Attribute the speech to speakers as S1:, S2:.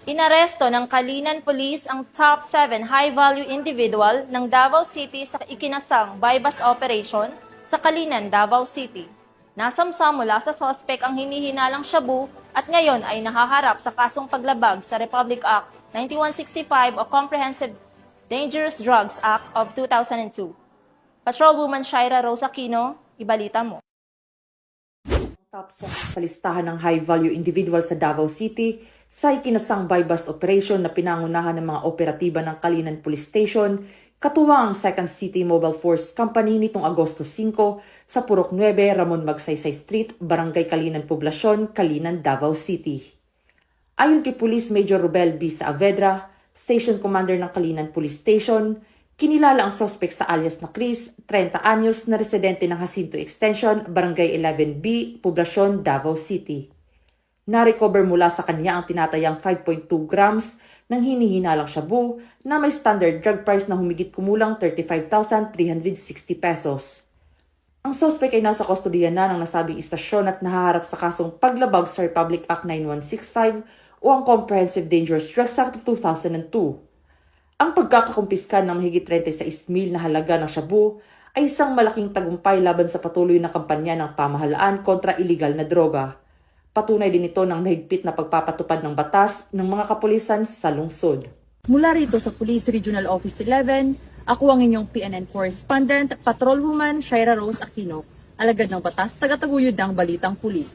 S1: Inaresto ng Kalinan Police ang top 7 high-value individual ng Davao City sa ikinasang bypass operation sa Kalinan, Davao City. Nasamsam mula sa sospek ang hinihinalang shabu at ngayon ay nahaharap sa kasong paglabag sa Republic Act 9165 o Comprehensive Dangerous Drugs Act of 2002. Patrolwoman Shaira Rose Aquino, ibalita mo.
S2: Top sa listahan ng high-value individual sa Davao City sa ikinasang bypass operation na pinangunahan ng mga operatiba ng Kalinan Police Station, katuwang ang 2nd City Mobile Force Company nitong Agosto 5 sa Purok 9, Ramon Magsaysay Street, Barangay Kalinan Poblasyon, Kalinan, Davao City. Ayon kay Police Major Rubel B. Saavedra, Station Commander ng Kalinan Police Station, kinilala ang suspect sa alias na Chris, 30 anyos na residente ng Jacinto Extension, Barangay 11B, Poblasyon, Davao City. Na-recover mula sa kanya ang tinatayang 5.2 grams ng hinihinalang shabu na may standard drug price na humigit kumulang 35,360 pesos. Ang suspect ay nasa kustodiya na ng nasabing istasyon at nahaharap sa kasong paglabag sa Republic Act 9165 o ang Comprehensive Dangerous Drugs Act of 2002. Ang pagkakakumpiska ng mahigit 36,000 na halaga ng shabu ay isang malaking tagumpay laban sa patuloy na kampanya ng pamahalaan kontra iligal na droga. Patunay din ito ng mahigpit na pagpapatupad ng batas ng mga kapulisan sa lungsod.
S3: Mula rito sa Police Regional Office 11, ako ang inyong PNN Correspondent, Patrolwoman Shaira Rose Aquino, alagad ng batas, tagataguyod ng Balitang Pulis.